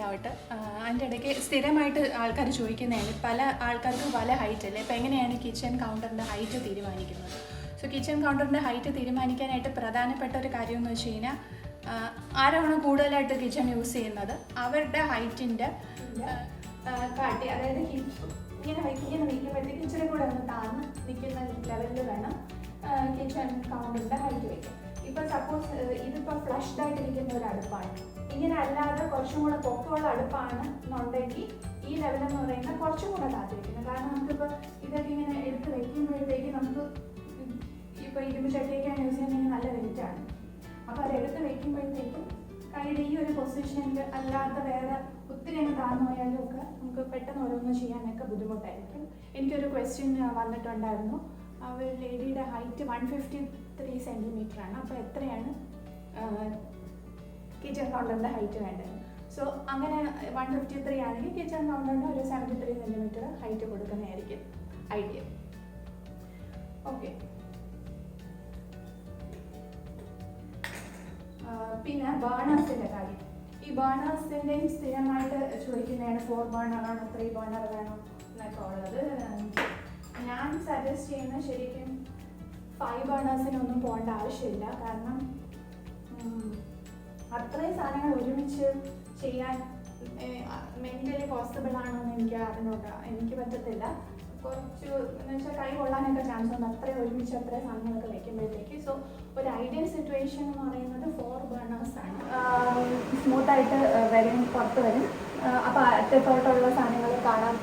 മനസ്സിലാവട്ടെ. അതിൻ്റെ ഇടയ്ക്ക് സ്ഥിരമായിട്ട് ആൾക്കാർ ചോദിക്കുന്നതാണ്, പല ആൾക്കാർക്ക് പല ഹൈറ്റ് അല്ലേ, അപ്പോൾ എങ്ങനെയാണ് കിച്ചൺ കൗണ്ടറിൻ്റെ ഹൈറ്റ് തീരുമാനിക്കുന്നത്? സോ കിച്ചൺ കൗണ്ടറിൻ്റെ ഹൈറ്റ് തീരുമാനിക്കാനായിട്ട് പ്രധാനപ്പെട്ട ഒരു കാര്യം എന്ന് വെച്ച് കഴിഞ്ഞാൽ, ആരാണോ കൂടുതലായിട്ട് കിച്ചൺ യൂസ് ചെയ്യുന്നത് അവരുടെ ഹൈറ്റിൻ്റെ കാട്ടി, അതായത് ഇങ്ങനെ വയ്ക്കുമ്പോഴത്തേക്ക് ഇച്ചിരി കൂടെ ഒന്ന് താഴ്ന്ന് നിൽക്കുന്ന ലെവലിൽ വേണം കിച്ചൺ കൗണ്ടറിൻ്റെ ഹൈറ്റ് വയ്ക്കാൻ. ഇപ്പോൾ സപ്പോസ് ഇതിപ്പോൾ ഫ്ലഷ്ഡ് ആയിട്ടിരിക്കുന്ന ഒരു അടുപ്പാണ്, ഇങ്ങനെ അല്ലാതെ കുറച്ചും കൂടെ പൊക്കമുള്ള അടുപ്പാണ് എന്നുണ്ടെങ്കിൽ ഈ ലെവലെന്ന് പറയുന്നത് കുറച്ചും കൂടെ താഴ്ത്തി വയ്ക്കുന്നത്. കാരണം നമുക്കിപ്പോൾ ഇതൊക്കെ ഇങ്ങനെ എടുത്ത് വയ്ക്കുമ്പോഴത്തേക്ക് നമുക്ക് ഇപ്പോൾ ഇരുമ്പ് ചട്ടിയൊക്കെയാണ് യൂസ് ചെയ്യുന്നതെങ്കിൽ നല്ല വെയിറ്റാണ്. അപ്പോൾ അത് എടുത്ത് വയ്ക്കുമ്പോഴത്തേക്കും കൈയുടെ ഈ ഒരു പൊസിഷനിൽ അല്ലാതെ വേറെ ഒത്തിരി അങ്ങ് താഴ്ന്നു പോയാലും ഒക്കെ നമുക്ക് പെട്ടെന്ന് ഓരോന്ന് ചെയ്യാനൊക്കെ ബുദ്ധിമുട്ടായിരിക്കും. എനിക്കൊരു ക്വസ്റ്റ്യൻ വന്നിട്ടുണ്ടായിരുന്നു, ഒരു ലേഡിയുടെ ഹൈറ്റ് 153 സെൻറ്റിമീറ്ററാണ്, അപ്പോൾ എത്രയാണ് കിച്ചൺ കൗണ്ടറിൻ്റെ ഹൈറ്റ് വേണ്ടത്? സോ അങ്ങനെ 153 ആണെങ്കിൽ കിച്ചൺ കൗണ്ടറിന് ഒരു 73 സെൻറ്റിമീറ്റർ ഹൈറ്റ് കൊടുക്കുന്നതായിരിക്കും ഐഡിയൽ. ഓക്കെ, പിന്നെ ബേണേഴ്സിൻ്റെ കാര്യം. ഈ ബേണേഴ്സിൻ്റെയും സ്ഥിരമായിട്ട് ചോദിക്കുന്നതാണ്, 4 ബേണർ ആണോ 3 ബേണർ വേണോ എന്നൊക്കെ ഉള്ളത്. ഞാൻ സജസ്റ്റ് ചെയ്യുന്നത് ശരിക്കും 5 ബേണേഴ്സിനൊന്നും പോകേണ്ട ആവശ്യമില്ല. കാരണം അത്രയും സാധനങ്ങൾ ഒരുമിച്ച് ചെയ്യാൻ മെൻ്റലി പോസിബിൾ ആണോ എന്ന് എനിക്ക് അറിഞ്ഞൂടാ, എനിക്ക് പറ്റത്തില്ല. കുറച്ച് എന്ന് വെച്ചാൽ കൈ കൊള്ളാനൊക്കെ ചാൻസ് ഉണ്ട് അത്രയും ഒരുമിച്ച് അത്രയും സാധനങ്ങളൊക്കെ വയ്ക്കുമ്പോഴത്തേക്ക്. സോ ഒരു ഐഡിയൽ സിറ്റുവേഷൻ എന്ന് പറയുന്നത് 4 ബേണേഴ്സ് ആണ്. സ്മൂത്തായിട്ട് വരും, പുറത്ത് വരും. അപ്പോൾ അറ്റത്തോട്ടുള്ള സാധനങ്ങൾ കാണാൻ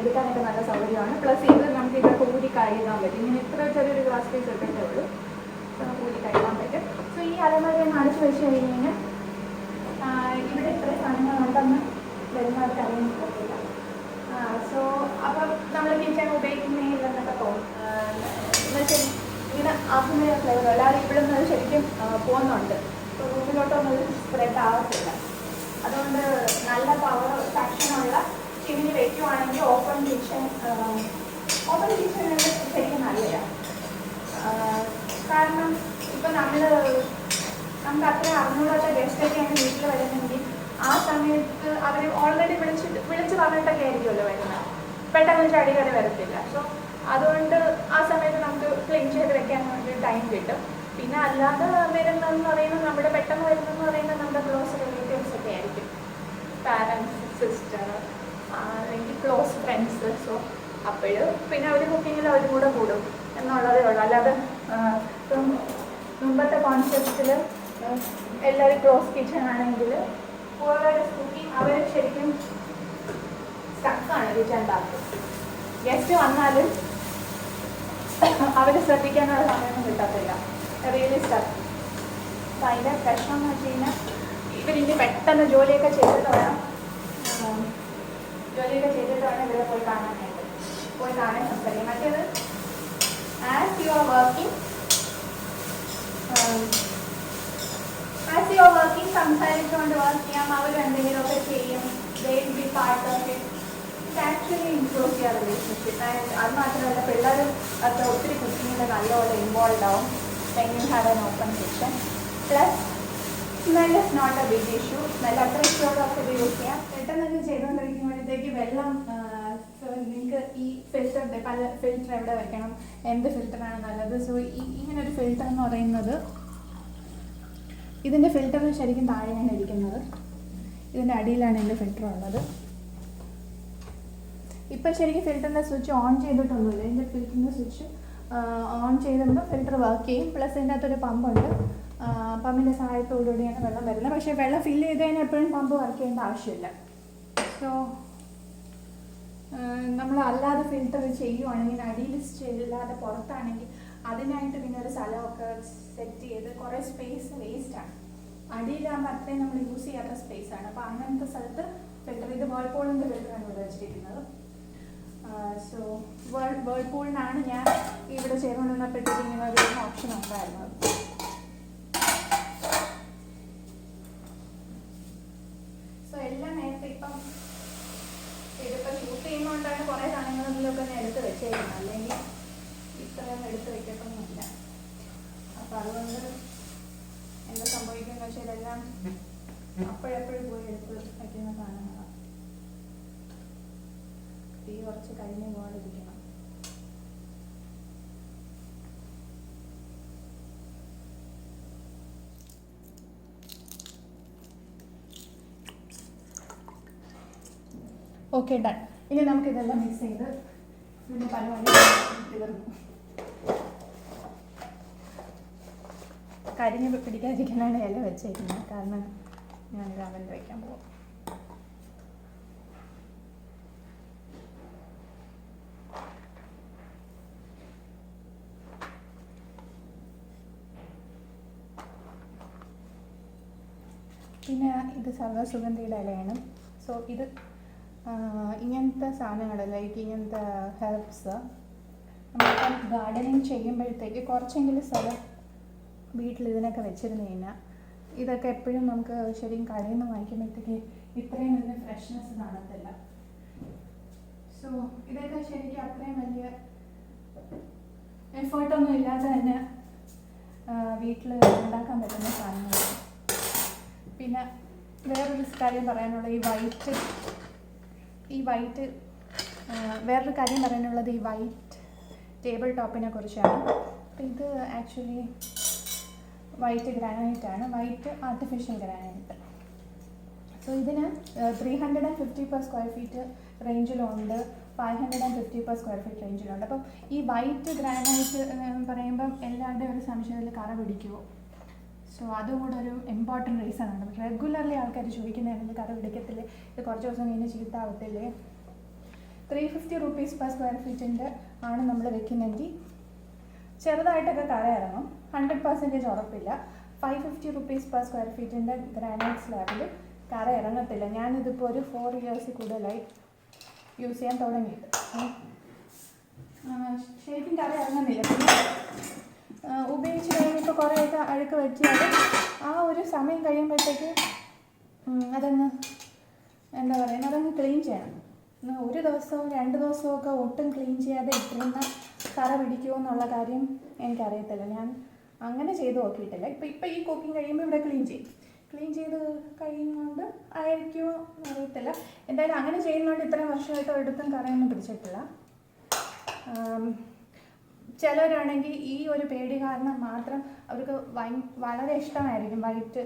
എടുക്കാനൊക്കെ നല്ല സൗകര്യമാണ്. പ്ലസ് ഇത് നമുക്ക് ഇതൊക്കെ ഊരി കഴുകാൻ പറ്റും. ഇങ്ങനെ ഇത്ര ചെറിയൊരു ഗ്ലാസ് പീസ് എടുക്കത്തേ ഉള്ളൂ, നമുക്ക് ഊരി കഴുകാൻ പറ്റും. സോ ഈ അലമാരയൊന്ന് അടച്ചു വെച്ച് കഴിഞ്ഞാൽ ഇവിടെ ഇത്ര സാധനങ്ങളുണ്ടെന്ന് വരുന്നവർക്ക് അറിയാൻ പറ്റില്ല. സോ അപ്പം നമ്മൾ കിച്ചൺ ഉപയോഗിക്കുന്നില്ലെന്നൊക്കെ തോന്നും. എന്നുവെച്ചാൽ ഇങ്ങനെ ആക്കുന്ന ഫ്ലേവർ അല്ലാതെ ഇവിടെ നിന്ന് ശരിക്കും പോകുന്നുണ്ട്, റൂമിലോട്ടൊന്നും സ്പ്രെഡ് ആവത്തില്ല. അതുകൊണ്ട് നല്ല പവർ സക്ഷനുള്ള ചിമ്മിനി വയ്ക്കുവാണെങ്കിൽ ഓപ്പൺ കിച്ചൺ ശരിക്കും നല്ലതാണ്. കാരണം ഇപ്പം നമുക്ക് അത്ര അറിഞ്ഞൂടാത്ത ഗസ്റ്റൊക്കെയാണ് വീട്ടിൽ വരുന്നെങ്കിൽ ആ സമയത്ത് അവർ ഓൾറെഡി വിളിച്ച് പറഞ്ഞിട്ടൊക്കെ ആയിരിക്കുമല്ലോ വരുന്നത്, പെട്ടെന്ന് ചടി കയറി വരത്തില്ല. സോ അതുകൊണ്ട് ആ സമയത്ത് നമുക്ക് ക്ലീൻ ചെയ്ത് വെക്കാൻ വേണ്ടി ടൈം കിട്ടും. പിന്നെ അല്ലാതെ വരുന്നതെന്ന് പറയുന്നത്, നമ്മുടെ പെട്ടെന്ന് വരുന്നതെന്ന് പറയുന്നത് നമ്മുടെ ക്ലോസ് റിലേറ്റീവ്സ് ഒക്കെ ആയിരിക്കും, പാരൻസ്, സിസ്റ്റർ, അല്ലെങ്കിൽ ക്ലോസ് ഫ്രണ്ട്സ്. സോ അപ്പോൾ പിന്നെ അവർ കുക്കിങ്ങിൽ അവർ കൂടെ കൂടും എന്നുള്ളതേ ഉള്ളൂ. അല്ലാതെ മുമ്പത്തെ കോൺസെപ്റ്റിൽ എല്ലാവരും ക്ലോസ് കിച്ചൺ ആണെങ്കിൽ കുക്കിംഗ് അവർ ശരിക്കും സ്റ്റക്കാണ് കിച്ചണിൻ്റെ അകത്ത്. ഗസ്റ്റ് വന്നാലും അവർ ശ്രദ്ധിക്കാനുള്ള സമയമൊന്നും കിട്ടത്തില്ല, റിയലി സ്റ്റക്ക്. അപ്പം അതിൻ്റെ പ്രശ്നം എന്ന് വെച്ച് കഴിഞ്ഞാൽ ഇവരിനി പെട്ടെന്ന് ജോലിയൊക്കെ ചെയ്തിട്ട് വേണം ഇവരെ പോയി കാണാൻ സംസാരിക്കും. മറ്റേത് ആസ് യു ആർ വർക്കിംഗ് സംസാരിച്ചുകൊണ്ട് വർക്ക് ചെയ്യാം, അവർ എന്തെങ്കിലുമൊക്കെ ചെയ്യും, they will be part of it. It actually improves your relationship. അത് മാത്രമല്ല, പിള്ളേരും അത് ഒത്തിരി കുക്കിങ്ങിൽ നല്ലപോലെ ഇൻവോൾവ് ആവും when you have an open kitchen. Plus smell is not a big issue. Smell അത്ര ഇഷ്ടമുള്ളവർക്ക് ഇത് യൂസ് ചെയ്യാം. പെട്ടെന്നൊക്കെ ചെയ്തുകൊണ്ടിരിക്കുമ്പോഴത്തേക്ക് വെള്ളം നിങ്ങൾക്ക് ഈ ഫിൽറ്റർ, പല ഫിൽറ്റർ എവിടെ വെക്കണം, എന്ത് ഫിൽറ്ററാണ് നല്ലത്. സോ ഇങ്ങനൊരു ഫിൽറ്റർ എന്ന് പറയുന്നത്, ഇതിൻ്റെ ഫിൽറ്റർ ശരിക്കും താഴെയാണ് ഇരിക്കുന്നത്, ഇതിൻ്റെ അടിയിലാണ് എൻ്റെ ഫിൽറ്റർ ഉള്ളത്. ഇപ്പം ശരിക്കും ഫിൽറ്ററിൻ്റെ സ്വിച്ച് ഓൺ ചെയ്തിട്ടൊന്നുമില്ല. ഇതിൻ്റെ ഫിൽറ്ററിൻ്റെ സ്വിച്ച് ഓൺ ചെയ്തുമ്പോൾ ഫിൽറ്റർ വർക്ക് ചെയ്യും. പ്ലസ് ഇതിൻ്റെ അകത്തൊരു പമ്പുണ്ട്, പമ്പിൻ്റെ സഹായത്തോടുകൂടിയാണ് വെള്ളം വരുന്നത്. പക്ഷേ വെള്ളം ഫില്ല് ചെയ്ത് കഴിഞ്ഞാൽ എപ്പോഴും പമ്പ് വർക്ക് ചെയ്യേണ്ട ആവശ്യമില്ല. സോ നമ്മൾ അല്ലാതെ ഫിൽറ്റർ ചെയ്യുവാണെങ്കിൽ, അടിയിൽ ഇല്ലാതെ പുറത്താണെങ്കിൽ അതിനായിട്ട് പിന്നെ ഒരു സ്ഥലമൊക്കെ സെറ്റ് ചെയ്ത് കുറേ സ്പേസ് വേസ്റ്റാണ്. അടിയിലാകുമ്പോൾ അത്രയും നമ്മൾ യൂസ് ചെയ്യാത്ത സ്പേസാണ്. അപ്പോൾ അങ്ങനത്തെ സ്ഥലത്ത് ഫിൽറ്റർ, ഇത് വേൾപൂളിൻ്റെ ഫിൽറ്ററാണ് ഇവിടെ വെച്ചിരിക്കുന്നത്. സോ വേൾപൂളിനാണ് ഞാൻ ഇവിടെ ചെയ്തുകൊണ്ടിരുന്നപ്പോഴത്തേക്ക് ഇങ്ങനെ ഒരു ഓപ്ഷൻ ഉണ്ടായിരുന്നത്. സോ എല്ലാം നേരത്തെ ഇപ്പം ഇതിപ്പോൾ ഷൂട്ട് ചെയ്യുന്നതുകൊണ്ടാണ് കുറേ സാധനങ്ങളിലൊക്കെ ഞാൻ എടുത്ത് വെച്ചേക്കുന്നത്, അല്ലെങ്കിൽ ഇത്രയും എടുത്ത് വയ്ക്കത്തൊന്നുമില്ല. അപ്പോൾ അതുകൊണ്ട് എന്താ സംഭവിക്കുന്നത് വെച്ചാൽ ഇതെല്ലാം അപ്പോഴെപ്പോഴും പോയി എടുത്ത് വയ്ക്കുന്ന സാധനങ്ങൾ. കുറച്ച് കരിഞ്ഞു പോകാതിരിക്കണം. Okay, done. ഇനി നമുക്കിതെല്ലാം മിക്സ് ചെയ്ത് ഇതിൻ്റെ പരിപാടി തീർന്നു. കരിഞ്ഞ് പിടിക്കാതിരിക്കാനാണ് ഇല വെച്ചേക്കുന്നത്, കാരണം ഞാനിത് അവനിൽ വയ്ക്കാൻ പോകും. പിന്നെ ഇത് സർവ്വസുഗന്ധിയുടെ ഇലയാണ്. സോ ഇത് ഇങ്ങനത്തെ സാധനങ്ങൾ, ലൈക്ക് ഇങ്ങനത്തെ ഹെർബ്സ് നമ്മളിപ്പം ഗാർഡനിങ് ചെയ്യുമ്പോഴത്തേക്ക് കുറച്ചെങ്കിലും സ്ഥലം വീട്ടിൽ ഇതിനൊക്കെ വെച്ചിരുന്നു കഴിഞ്ഞാൽ ഇതൊക്കെ എപ്പോഴും നമുക്ക് ശരിക്കും കടയിൽ നിന്ന് വാങ്ങിക്കുമ്പോഴത്തേക്ക് ഇത്രയും വലിയ ഫ്രഷ്നെസ് കാണത്തില്ല. സോ ഇതൊക്കെ ശരിക്കും അത്രയും വലിയ എഫേർട്ടൊന്നും ഇല്ലാതെ തന്നെ വീട്ടിൽ ഉണ്ടാക്കാൻ പറ്റുന്ന സാധനങ്ങളാണ്. പിന്നെ വേറൊരു കാര്യം പറയാനുള്ളത് വേറൊരു കാര്യം പറയാനുള്ളത് ഈ വൈറ്റ് ടേബിൾ ടോപ്പിനെ കുറിച്ചാണ്. അപ്പോൾ ഇത് ആക്ച്വലി വൈറ്റ് ഗ്രാനൈറ്റ് ആണ്, വൈറ്റ് ആർട്ടിഫിഷ്യൽ ഗ്രാനൈറ്റ്. സോ ഇതിന് 350 per square feet റേഞ്ചിലുണ്ട്, 550 per square feet റേഞ്ചിലുണ്ട്. അപ്പം ഈ വൈറ്റ് ഗ്രാനൈറ്റ് പറയുമ്പം എല്ലാവരുടെയും ഒരു സംശയത്തിൽ കറ പിടിക്കുമോ? സോ അതും കൂടെ ഒരു ഇമ്പോർട്ടൻറ്റ് റീസൺ ആണ്. റെഗുലർലി ആൾക്കാർ ചോദിക്കുന്നതാണെങ്കിൽ കറ പിടിക്കത്തില്ലേ, ഇത് കുറച്ച് ദിവസം കഴിഞ്ഞ് ചീത്താവത്തില്ലേ? 350 rupees per square feet ആണ് നമ്മൾ വെക്കുന്നെങ്കിൽ ചെറുതായിട്ടൊക്കെ കറ ഇറങ്ങും, 100% ഉറപ്പില്ല. 550 rupees per square feet granite സ്ലാബിൽ കറ ഇറങ്ങത്തില്ല. ഞാനിതിപ്പോൾ ഒരു 4 years കൂടുതലായി യൂസ് ചെയ്യാൻ തുടങ്ങിയിട്ട് ശരിക്കും കറ ഇറങ്ങുന്നില്ല. പിന്നെ ഉപയോഗിച്ച് കഴിഞ്ഞപ്പോൾ കുറേയൊക്കെ അഴുക്ക് വെച്ചാൽ ആ ഒരു സമയം കഴിയുമ്പോഴത്തേക്ക് അതങ്ങ് എന്താ പറയുക, അതങ്ങ് ക്ലീൻ ചെയ്യണം. ഒരു ദിവസവും 2 ദിവസവും ഒക്കെ ഒട്ടും ക്ലീൻ ചെയ്യാതെ ഇട്ടിരുന്ന കറ പിടിക്കുമോ എന്നുള്ള കാര്യം എനിക്കറിയത്തില്ല. ഞാൻ അങ്ങനെ ചെയ്ത് നോക്കിയിട്ടില്ല. ഇപ്പം ഈ കുക്കിംഗ് കഴിയുമ്പോൾ ഇവിടെ ക്ലീൻ ചെയ്ത് കഴിയുന്നതുകൊണ്ട് ആയിരിക്കുമോ അറിയത്തില്ല. എന്തായാലും അങ്ങനെ ചെയ്യുന്നതുകൊണ്ട് ഇത്രയും വർഷമായിട്ട് ഒരിടത്തും കറയൊന്നും പിടിച്ചിട്ടില്ല. ചിലരാണെങ്കിൽ ഈ ഒരു പേടി കാരണം മാത്രം അവർക്ക് വളരെ ഇഷ്ടമായിരിക്കും വൈറ്റ്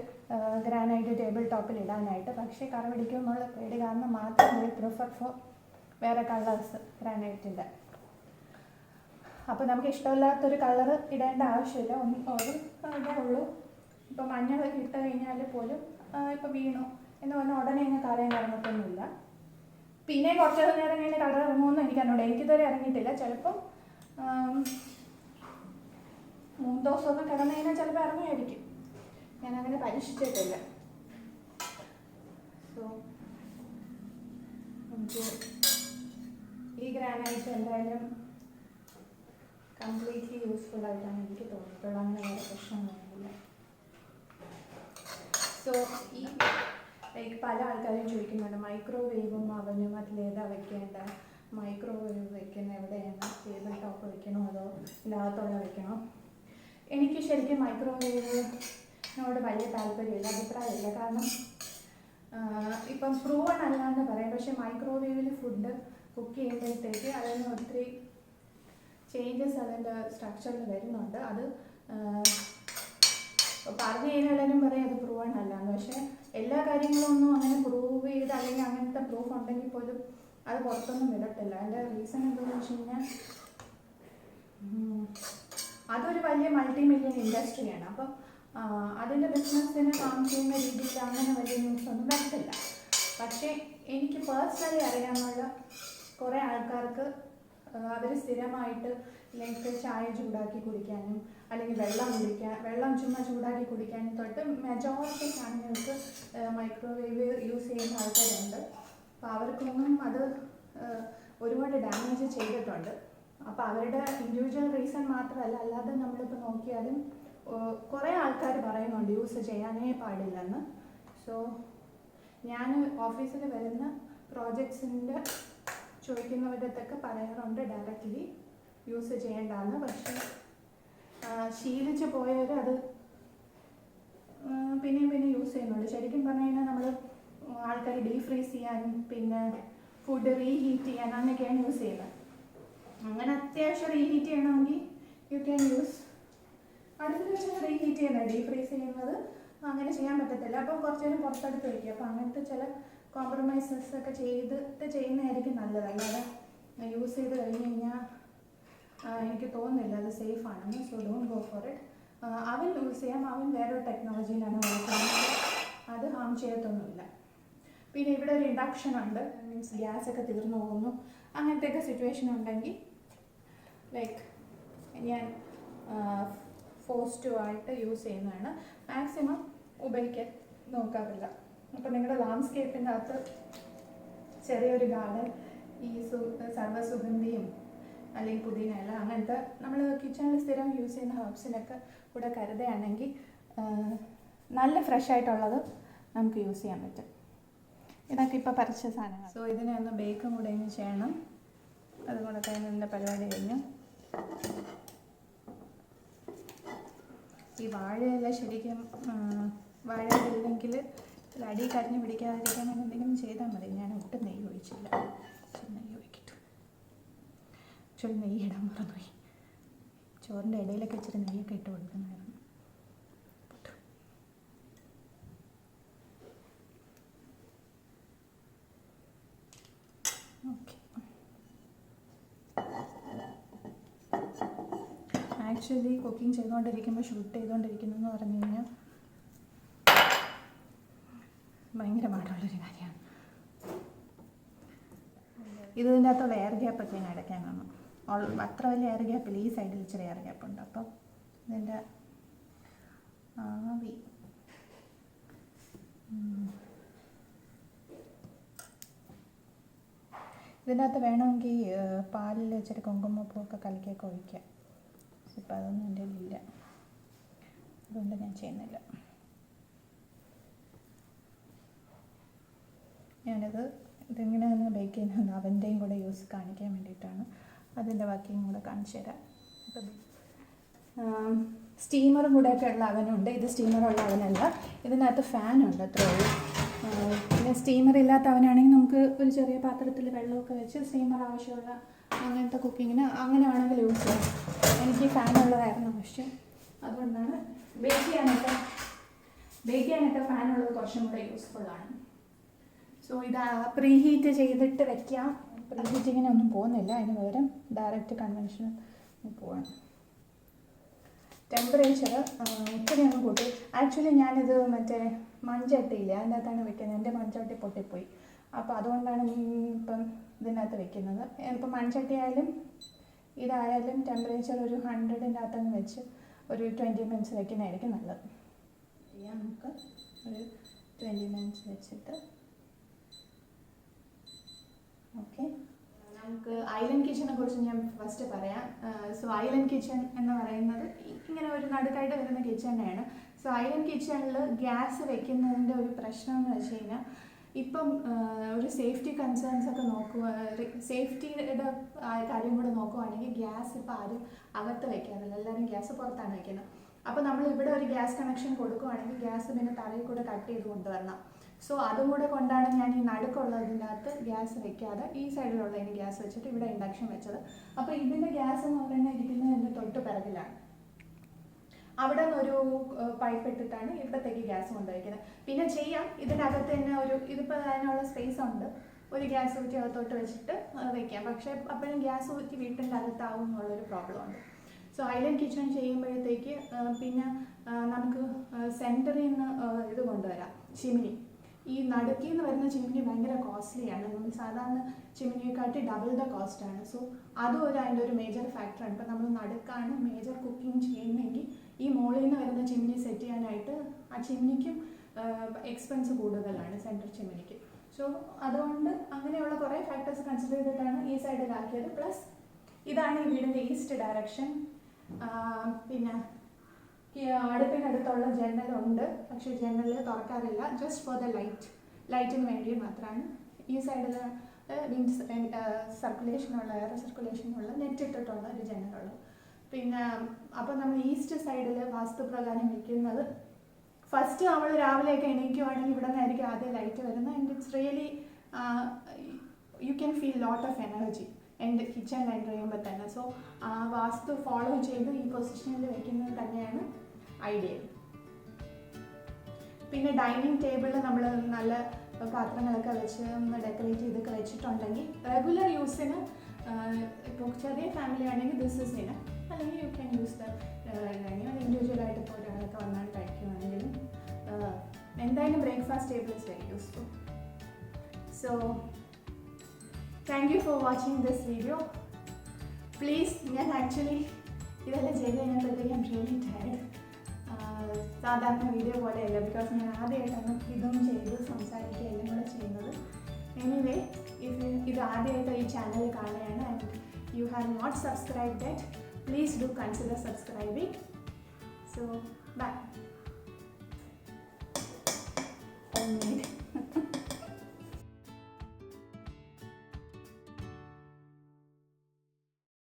ഗ്രാനൈറ്റ് ടേബിൾ ടോപ്പിൽ ഇടാനായിട്ട്. പക്ഷേ കറ പിടിക്കുമെന്നുള്ള പേടി കാരണം മാത്രം അവർ പ്രിഫർ ഫോർ വേറെ കളേഴ്സ് ഗ്രാനൈറ്റിൻ്റെ. അപ്പോൾ നമുക്ക് ഇഷ്ടമില്ലാത്തൊരു കളർ ഇടേണ്ട ആവശ്യമില്ല, ഇതേ ഉള്ളൂ. ഇപ്പോൾ മഞ്ഞൾ ഇട്ട് കഴിഞ്ഞാൽ പോലും ഇപ്പോൾ വീണു എന്ന് പറഞ്ഞാൽ ഉടനെ അങ്ങ് കറയും ഇറങ്ങത്തൊന്നുമില്ല. പിന്നെ കുറച്ച് നേരം കഴിഞ്ഞ് കളർ ഇറങ്ങുമെന്ന് എനിക്കറിഞ്ഞൂടെ, എനിക്കിതുവരെ ഇറങ്ങിയിട്ടില്ല. ചിലപ്പം 3 ദിവസമൊക്കെ കിടന്നു കഴിഞ്ഞാൽ ചിലപ്പോൾ ഇറങ്ങുമായിരിക്കും. ഞാനങ്ങനെ പരീക്ഷിച്ചിട്ടില്ല. സോ നമുക്ക് ഈ ഗ്രാനൈറ്റ് എന്തായാലും കംപ്ലീറ്റ്ലി യൂസ്ഫുൾ ആയിട്ടാണ് എനിക്ക് തോന്നിയിട്ടുള്ളത്. അങ്ങനെ വേറെ പ്രശ്നമൊന്നുമില്ല. സോ ഈ ലൈക്ക് പല ആൾക്കാരും ചോദിക്കുന്നുണ്ട് മൈക്രോവേവും അവനും അതിലേതാ വെക്കേണ്ട, മൈക്രോവേവ് വെക്കുന്ന എവിടെയാണ്, ടേബിൾ ടോപ്പ് വെക്കണോ അതോ ഇതിനകത്തുള്ള വെക്കണോ? എനിക്ക് ശരിക്കും മൈക്രോവേവിനോട് വലിയ താല്പര്യമില്ല, അഭിപ്രായമില്ല. കാരണം ഇപ്പം പ്രൂവൺ അല്ലാന്ന് പറയാം, പക്ഷേ മൈക്രോവേവിൽ ഫുഡ് കുക്ക് ചെയ്യുമ്പോഴത്തേക്ക് അതിന് ഒത്തിരി ചേഞ്ചസ് അതിൻ്റെ സ്ട്രക്ചറിൽ വരുന്നുണ്ട്. അത് പറഞ്ഞു കഴിഞ്ഞാലും പറയാം അത് പ്രൂവൺ അല്ലാന്ന്. പക്ഷേ എല്ലാ കാര്യങ്ങളും ഒന്നും അങ്ങനെ പ്രൂവ് ചെയ്ത് അല്ലെങ്കിൽ അങ്ങനത്തെ പ്രൂഫ് ഉണ്ടെങ്കിൽ പോലും അത് പുറത്തൊന്നും വിടത്തില്ല. അതിൻ്റെ റീസൺ എന്താണെന്ന് വെച്ച് കഴിഞ്ഞാൽ അതൊരു വലിയ മൾട്ടി-മില്യൺ ഇൻഡസ്ട്രിയാണ്. അപ്പം അതിൻ്റെ ബിസിനസ്സിന് കാം ചെയ്യുന്ന രീതിയിൽ അങ്ങനെ വലിയ ന്യൂസൊന്നും വരത്തില്ല. പക്ഷേ എനിക്ക് പേഴ്സണലി അറിയാനുള്ള കുറേ ആൾക്കാർക്ക് അവർ സ്ഥിരമായിട്ട് ലൈക്ക് ചായ ചൂടാക്കി കുടിക്കാനും അല്ലെങ്കിൽ വെള്ളം ചുമ്മാ ചൂടാക്കി കുടിക്കാനും തൊട്ട് മെജോറിറ്റി ചാനലുകൾക്ക് മൈക്രോവേവ് യൂസ് ചെയ്യുന്ന ആൾക്കാരുണ്ട്. അപ്പോൾ അവർക്കൊന്നും അത് ഒരുപാട് ഡാമേജ് ചെയ്തിട്ടുണ്ട്. അപ്പോൾ അവരുടെ ഇൻഡിവിജ്വൽ റീസൺ മാത്രമല്ല, അല്ലാതെ നമ്മളിപ്പോൾ നോക്കിയാലും കുറേ ആൾക്കാർ പറയുന്നുണ്ട് യൂസ് ചെയ്യാനേ പാടില്ലെന്ന്. സോ ഞാൻ ഓഫീസിൽ വരുന്ന പ്രോജക്ട്സിൻ്റെ ചോദിക്കുന്നവരത്തൊക്കെ പറയാറുണ്ട് ഡയറക്റ്റ്ലി യൂസ് ചെയ്യേണ്ടതെന്ന്. പക്ഷേ ശീലിച്ച് പോയവർ അത് പിന്നെയും യൂസ് ചെയ്യുന്നുണ്ട്. ശരിക്കും പറഞ്ഞു കഴിഞ്ഞാൽ നമ്മൾ ആൾക്കാർ ഡീഫ്രീസ് ചെയ്യാനും പിന്നെ ഫുഡ് റീഹീറ്റ് ചെയ്യാൻ അങ്ങനെയൊക്കെയാണ് യൂസ് ചെയ്യുന്നത്. അങ്ങനെ അത്യാവശ്യം റീഹീറ്റ് ചെയ്യണമെങ്കിൽ യു ക്യാൻ യൂസ്. അടുപ്പിൽ വെച്ച് റീഹീറ്റ് ചെയ്യുന്നത്, ഡീഫ്രീസ് ചെയ്യുന്നത് അങ്ങനെ ചെയ്യാൻ പറ്റത്തില്ല. അപ്പം കുറച്ച് നേരം പുറത്തെടുത്ത് വയ്ക്കുക. അപ്പോൾ അങ്ങനത്തെ ചില കോംപ്രമൈസസ് ഒക്കെ ചെയ്തിട്ട് ചെയ്യുന്നതായിരിക്കും നല്ലത്. അല്ലാതെ യൂസ് ചെയ്ത് കഴിഞ്ഞ് കഴിഞ്ഞാൽ എനിക്ക് തോന്നുന്നില്ല അത് സേഫ് ആണെന്ന്. So don't go for it. അവൻ യൂസ് ചെയ്യാം. അവൻ വേറൊരു ടെക്നോളജിയിലാണ് വളർത്തുന്നത്. അത് ഹാം ചെയ്യത്തൊന്നുമില്ല. പിന്നെ ഇവിടെ ഒരു ഇൻഡക്ഷൻ ഉണ്ട്. മീൻസ് ഗ്യാസൊക്കെ തീർന്നു പോകുന്നു, അങ്ങനത്തെയൊക്കെ സിറ്റുവേഷൻ ഉണ്ടെങ്കിൽ ലൈക്ക് ഞാൻ ഫോസ്റ്റു ആയിട്ട് യൂസ് ചെയ്യുന്നതാണ്. മാക്സിമം ഉപയോഗിക്കാൻ നോക്കാറില്ല. അപ്പോൾ നിങ്ങളുടെ ലാൻഡ്സ്കേപ്പിൻ്റെ അകത്ത് ചെറിയൊരു ഗാർഡൻ, ഈ സർവ്വസുഗന്ധിയും അല്ലെങ്കിൽ പുതിന ഇല അങ്ങനത്തെ നമ്മൾ കിച്ചണിൽ സ്ഥിരം യൂസ് ചെയ്യുന്ന ഹെർബ്സിനൊക്കെ കൂടെ കരുതുകയാണെങ്കിൽ നല്ല ഫ്രഷ് ആയിട്ടുള്ളത് നമുക്ക് യൂസ് ചെയ്യാൻ പറ്റും. ഇതൊക്കെ ഇപ്പോൾ പറിച്ച സാധനങ്ങൾ. സോ ഇതിനെ ഒന്ന് ബേക്കും കൂടെ ഒന്ന് ചെയ്യണം. അതുകൊണ്ട് തന്നെ എൻ്റെ പരിപാടി കഴിഞ്ഞു. ഈ വാഴയില ശരിക്കും വാഴയില ഇല്ലെങ്കിൽ അടി കരിഞ്ഞ് പിടിക്കാതിരിക്കാൻ വേണ്ടി എന്തെങ്കിലും ചെയ്താൽ മതി. ഞാൻ ഒട്ടും നെയ്യ് ഒഴിച്ചില്ല. നെയ്യ് ഒഴിക്കിട്ടു. ആക്ച്വലി നെയ്യ് ഇടാൻ മറന്നുപോയി. ചോറിൻ്റെ ഇടയിലൊക്കെ ഇച്ചിരി നെയ്യൊക്കെ ഇട്ട് കൊടുക്കുന്നതായിരുന്നു. ഓക്കെ. ആക്ച്വലി കുക്കിംഗ് ചെയ്തുകൊണ്ടിരിക്കുമ്പോൾ ഷൂട്ട് ചെയ്തുകൊണ്ടിരിക്കുന്നതെന്ന് പറഞ്ഞു കഴിഞ്ഞാൽ ഭയങ്കര പാടുള്ളൊരു കാര്യമാണ്. ഇതിൻ്റെ അകത്തുള്ള എയർ ഗ്യാപ്പൊക്കെ ഞാൻ അടയ്ക്കാൻ കാണും. അത്ര വലിയ എയർ ഗ്യാപ്പില്ല, ഈ സൈഡിൽ ഇച്ചിരി എയർ ഗ്യാപ്പുണ്ട്. അപ്പം ഇതിൻ്റെ ആവി ഇതിനകത്ത് വേണമെങ്കിൽ പാലിൽ ഇച്ചിരി കുങ്കുമപ്പൂവൊക്കെ കലക്കിയൊക്കെ ഒഴിക്കാം. ഇപ്പം അതൊന്നും എൻ്റെ ഇല്ല, അതുകൊണ്ട് ഞാൻ ചെയ്യുന്നില്ല. ഇതെങ്ങനെയാണ് ബേക്ക് ചെയ്യുന്നത് അവൻ്റെയും കൂടെ യൂസ് കാണിക്കാൻ വേണ്ടിയിട്ടാണ്. അതിൻ്റെ ബാക്കിയും കൂടെ കാണിച്ചു തരാം. ഇപ്പം സ്റ്റീമറും കൂടെയൊക്കെ ഉള്ള അവനുണ്ട്. ഇത് സ്റ്റീമറുള്ള അവനല്ല, ഇതിനകത്ത് ഫാനുണ്ട് അത്രേ ഉള്ളൂ. പിന്നെ സ്റ്റീമർ ഇല്ലാത്ത അവനാണെങ്കിൽ നമുക്ക് ഒരു ചെറിയ പാത്രത്തിൽ വെള്ളമൊക്കെ വെച്ച് സ്റ്റീമർ ആവശ്യമുള്ള അങ്ങനത്തെ കുക്കിങ്ങിന് അങ്ങനെ വേണമെങ്കിൽ യൂസ് ചെയ്യാം. എനിക്ക് ഫാനുള്ളതായിരുന്നു ആവശ്യം, അതുകൊണ്ടാണ് ബേക്ക് ചെയ്യാനൊക്കെ ഫാനുള്ളത് കുറച്ചും കൂടെ യൂസ്ഫുള്ളാണ്. സോ ഇത് പ്രീഹീറ്റ് ചെയ്തിട്ട് വെക്കാം. പ്രീഹീറ്റിങ്ങിന് ഒന്നും പോകുന്നില്ല, അതിന് പകരം ഡയറക്റ്റ് കൺവെൻഷനൽ പോവാണ്. ടെമ്പറേച്ചർ ഇത്തിരി ഒന്ന് കൂട്ടി. ആക്ച്വലി ഞാനിത് മറ്റേ മൺചട്ടിയില്ല അതിൻ്റെ അകത്താണ് വെക്കുന്നത്. എൻ്റെ മൺചട്ടി പൊട്ടിപ്പോയി, അപ്പോൾ അതുകൊണ്ടാണ് ഇപ്പം ഇതിനകത്ത് വെക്കുന്നത്. ഇപ്പം മൺചട്ടി ആയാലും ഇതായാലും ടെമ്പറേച്ചർ ഒരു 100ൻ്റെ അകത്തങ്ങ് വെച്ച് ഒരു 20 മിനിറ്റ്സ് വെക്കുന്നതായിരിക്കും നല്ലത്. നമുക്ക് ഒരു 20 മിനിറ്റ്സ് വെച്ചിട്ട് ഓക്കെ. നമുക്ക് ഐലൻഡ് കിച്ചനെ കുറിച്ച് ഞാൻ ഫസ്റ്റ് പറയാം. സോ ഐലൻഡ് കിച്ചൺ എന്ന് പറയുന്നത് ഇങ്ങനെ ഒരു നടുക്കായിട്ട് വരുന്ന കിച്ചണാണ്. സോ ഐലൻഡ് കിച്ചണിൽ ഗ്യാസ് വെക്കുന്നതിൻ്റെ ഒരു പ്രശ്നം എന്ന് വെച്ച് കഴിഞ്ഞാൽ ഇപ്പം ഒരു സേഫ്റ്റി കൺസേൺസ് ഒക്കെ സേഫ്റ്റിയുടെ കാര്യം കൂടെ നോക്കുവാണെങ്കിൽ ഗ്യാസ് ഇപ്പോൾ ആരും അകത്ത് വയ്ക്കാറില്ല, എല്ലാവരും ഗ്യാസ് പുറത്താണ് വയ്ക്കുന്നത്. അപ്പോൾ നമ്മൾ ഇവിടെ ഒരു ഗ്യാസ് കണക്ഷൻ കൊടുക്കുവാണെങ്കിൽ ഗ്യാസ് പിന്നെ തറയിൽ കൂടെ കട്ട് ചെയ്ത് കൊണ്ടുവരണം. സോ അതും കൂടെ കൊണ്ടാണ് ഞാൻ ഈ നടുക്കുള്ളതിൻ്റെ അകത്ത് ഗ്യാസ് വെക്കാതെ ഈ സൈഡിലുള്ളതിന് ഗ്യാസ് വെച്ചിട്ട് ഇവിടെ ഇൻഡക്ഷൻ വെച്ചത്. അപ്പോൾ ഇതിൻ്റെ ഗ്യാസ് എന്ന് പറയുന്നത് ഇരിക്കുന്നത് എൻ്റെ തൊട്ട് പിറകിലാണ്. അവിടെ നിന്നൊരു പൈപ്പ് ഇട്ടിട്ടാണ് ഇവിടത്തേക്ക് ഗ്യാസ് കൊണ്ടുവയ്ക്കുന്നത്. പിന്നെ ചെയ്യാം, ഇതിനകത്ത് തന്നെ ഇതിപ്പോൾ അതിനുള്ള സ്പേസ് ഉണ്ട്, ഒരു ഗ്യാസ് ഊറ്റി അകത്തോട്ട് വെച്ചിട്ട് വെക്കാം. പക്ഷേ അപ്പോഴും ഗ്യാസ് ഊറ്റി വീട്ടിൻ്റെ അകത്താവും എന്നുള്ളൊരു പ്രോബ്ലം ഉണ്ട്. സോ ഐലൻഡ് കിച്ചൺ ചെയ്യുമ്പോഴത്തേക്ക് പിന്നെ നമുക്ക് സെൻറ്ററിൽ നിന്ന് ഇത് കൊണ്ടുവരാം, ചിമ്മിനി. ഈ നടുക്കിൽ നിന്ന് വരുന്ന ചിമ്മിനി ഭയങ്കര കോസ്റ്റ്ലിയാണ്. നമ്മൾ സാധാരണ ചിമ്മിനിയെക്കാട്ടി ഡബിൾ ദ കോസ്റ്റാണ്. സോ അതും അതിൻ്റെ ഒരു മേജർ ഫാക്ടറാണ്. ഇപ്പോൾ നമ്മൾ നടുക്കാണ് മേജർ കുക്കിംഗ് ചെയ്യുന്നതെങ്കിൽ ഈ മുകളിൽ നിന്ന് വരുന്ന ചിമ്മിനി സെറ്റ് ചെയ്യാനായിട്ട് ആ ചിമ്മിനിക്കും എക്സ്പെൻസ് കൂടുതലാണ്, സെൻട്രൽ ചിമ്മിനിക്ക്. സോ അതുകൊണ്ട് അങ്ങനെയുള്ള കുറേ ഫാക്ടേഴ്സ് കൺസിഡർ ചെയ്തിട്ടാണ് ഈ സൈഡിലാക്കിയത്. പ്ലസ് ഇതാണ് ഈ വീടിൻ്റെ ഈസ്റ്റ് ഡയറക്ഷൻ. പിന്നെ അടുപ്പിനടുത്തുള്ള ജനലുണ്ട്, പക്ഷേ ജനൽ തുറക്കാറില്ല, ജസ്റ്റ് ഫോർ ദ ലൈറ്റിന് വേണ്ടി മാത്രമാണ്. ഈ സൈഡിൽ മീൻസ് സർക്കുലേഷനുള്ള എയർ സർക്കുലേഷനുള്ള നെറ്റ് ഇട്ടിട്ടുള്ള ഒരു ജനലുള്ളൂ. പിന്നെ അപ്പോൾ നമ്മൾ ഈസ്റ്റ് സൈഡിൽ വാസ്തുപ്രകാരം വയ്ക്കുന്നത് ഫസ്റ്റ് നമ്മൾ രാവിലെയൊക്കെ എണീക്കുവാണെങ്കിൽ ഇവിടെ നിന്നായിരിക്കും ആദ്യം ലൈറ്റ് വരുന്നത്. And it's really you can feel lot of energy എൻ്റെ കിച്ചണിൽ എൻ്റർ ചെയ്യുമ്പോൾ തന്നെ. സോ ആ വാസ്തു ഫോളോ ചെയ്ത് ഈ പൊസിഷനിൽ വെക്കുന്നത് തന്നെയാണ് ഐഡിയൽ. പിന്നെ ഡൈനിങ് ടേബിളിൽ നമ്മൾ നല്ല പാത്രങ്ങളൊക്കെ വെച്ച് ഒന്ന് ഡെക്കറേറ്റ് ചെയ്തൊക്കെ വെച്ചിട്ടുണ്ടെങ്കിൽ റെഗുലർ യൂസിന്, ഇപ്പോൾ ചെറിയ ഫാമിലി ആണെങ്കിൽ ദിസ് ഇസ് ഇന്, അല്ലെങ്കിൽ you can use the dining. ഇൻഡിവിജ്വലായിട്ട് ഇപ്പോൾ ഒരാളൊക്കെ വന്നാൽ കഴിക്കുകയാണെങ്കിലും എന്തായാലും breakfast table is very useful. So thank you for watching this video. Please, ഞാൻ ആക്ച്വലി ഇതെല്ലാം ചെയ്ത് കഴിഞ്ഞപ്പോഴത്തേക്ക് ഐ എം റിയലി ടയർഡ്. സാധാരണ വീഡിയോ പോലെയല്ല, ബിക്കോസ് ഞാൻ ആദ്യമായിട്ടാണ് ഇതും ചെയ്ത് സംസാരിക്കുക എല്ലാം കൂടെ ചെയ്യുന്നത്. എനിവേ, ഇത് ആദ്യമായിട്ട് ഈ ചാനൽ കാണുകയാണ് and you have not subscribed that, please do consider subscribing. So by.